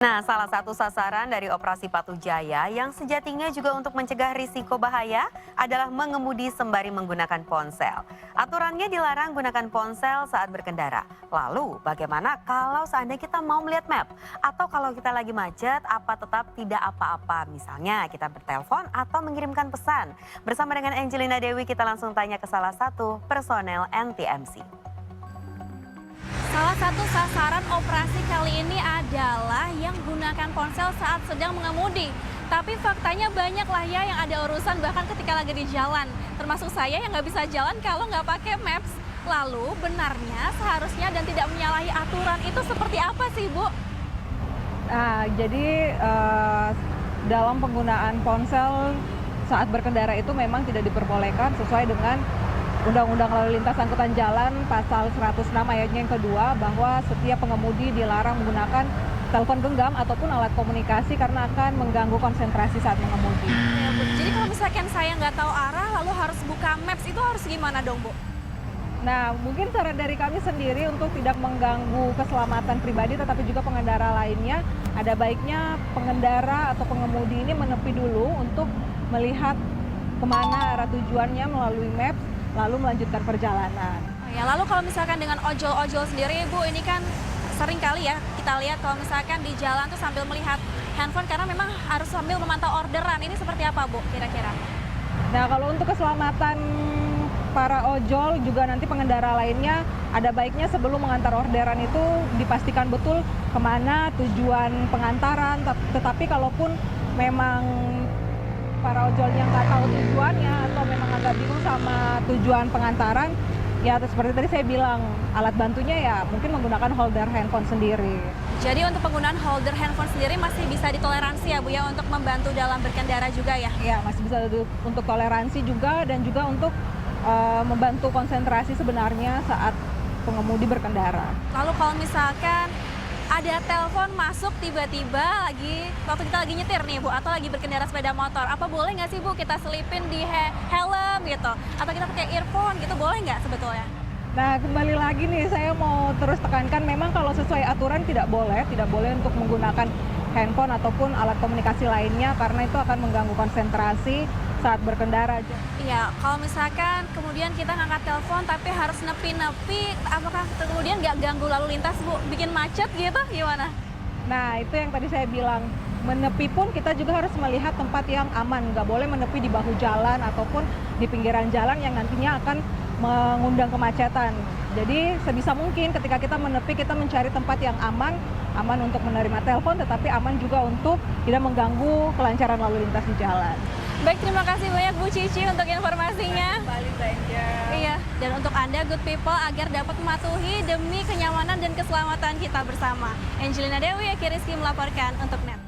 Nah, salah satu sasaran dari Operasi Patuh Jaya yang sejatinya juga untuk mencegah risiko bahaya adalah mengemudi sembari menggunakan ponsel. Aturannya dilarang gunakan ponsel saat berkendara. Lalu, bagaimana kalau seandainya kita mau melihat map? Atau kalau kita lagi macet, apa tetap tidak apa-apa? Misalnya kita bertelepon atau mengirimkan pesan. Bersama dengan Angelina Dewi, kita langsung tanya ke salah satu personel NTMC. Salah satu sasaran operasi kali ini adalah yang gunakan ponsel saat sedang mengemudi. Tapi faktanya banyak lah ya yang ada urusan bahkan ketika lagi di jalan. Termasuk saya yang nggak bisa jalan kalau nggak pakai Maps. Lalu benarnya seharusnya dan tidak menyalahi aturan itu seperti apa sih, Bu? Nah, jadi dalam penggunaan ponsel saat berkendara itu memang tidak diperbolehkan sesuai dengan Undang-Undang Lalu Lintas Angkutan Jalan pasal 106 ayatnya yang kedua, bahwa setiap pengemudi dilarang menggunakan telepon genggam ataupun alat komunikasi karena akan mengganggu konsentrasi saat mengemudi. Ya, Bu. Jadi kalau misalkan saya nggak tahu arah lalu harus buka Maps itu harus gimana dong, Bu? Nah, mungkin saran dari kami sendiri untuk tidak mengganggu keselamatan pribadi tetapi juga pengendara lainnya, ada baiknya pengendara atau pengemudi ini menepi dulu untuk melihat kemana arah tujuannya melalui Maps, lalu melanjutkan perjalanan. Oh ya, lalu kalau misalkan dengan ojol-ojol sendiri, Bu, ini kan sering kali ya kita lihat kalau misalkan di jalan tuh sambil melihat handphone karena memang harus sambil memantau orderan. Ini seperti apa, Bu, kira-kira? Nah, kalau untuk keselamatan para ojol juga nanti pengendara lainnya, ada baiknya sebelum mengantar orderan itu dipastikan betul kemana tujuan pengantaran. Tetapi kalaupun memang para ojolnya nggak tahu tujuannya atau memang agak bingung sama tujuan pengantaran, ya seperti tadi saya bilang, alat bantunya ya mungkin menggunakan holder handphone sendiri. Jadi untuk penggunaan holder handphone sendiri masih bisa ditoleransi ya, Bu, ya, untuk membantu dalam berkendara juga ya? Ya, masih bisa untuk toleransi juga dan juga untuk membantu konsentrasi sebenarnya saat pengemudi berkendara. Lalu kalau misalkan ada telepon masuk tiba-tiba waktu kita lagi nyetir nih, Bu, atau lagi berkendara sepeda motor, apa boleh nggak sih, Bu, kita selipin di helm gitu? Atau kita pakai earphone gitu, boleh nggak sebetulnya? Nah, kembali lagi nih, saya mau terus tekankan memang kalau sesuai aturan tidak boleh untuk menggunakan handphone ataupun alat komunikasi lainnya karena itu akan mengganggu konsentrasi saat berkendara. Iya, kalau misalkan kemudian kita ngangkat telepon tapi harus nepi-nepi, apakah kemudian nggak ganggu lalu lintas, Bu? Bikin macet gitu, gimana? Nah, itu yang tadi saya bilang, menepi pun kita juga harus melihat tempat yang aman. Nggak boleh menepi di bahu jalan ataupun di pinggiran jalan yang nantinya akan mengundang kemacetan. Jadi sebisa mungkin ketika kita menepi, kita mencari tempat yang aman untuk menerima telepon, tetapi aman juga untuk tidak mengganggu kelancaran lalu lintas di jalan. Baik, terima kasih banyak Bu Cici untuk informasinya. Kembali saja. Iya, dan untuk Anda good people agar dapat mematuhi demi kenyamanan dan keselamatan kita bersama. Angelina Dewi, Eki Rizky melaporkan untuk NET.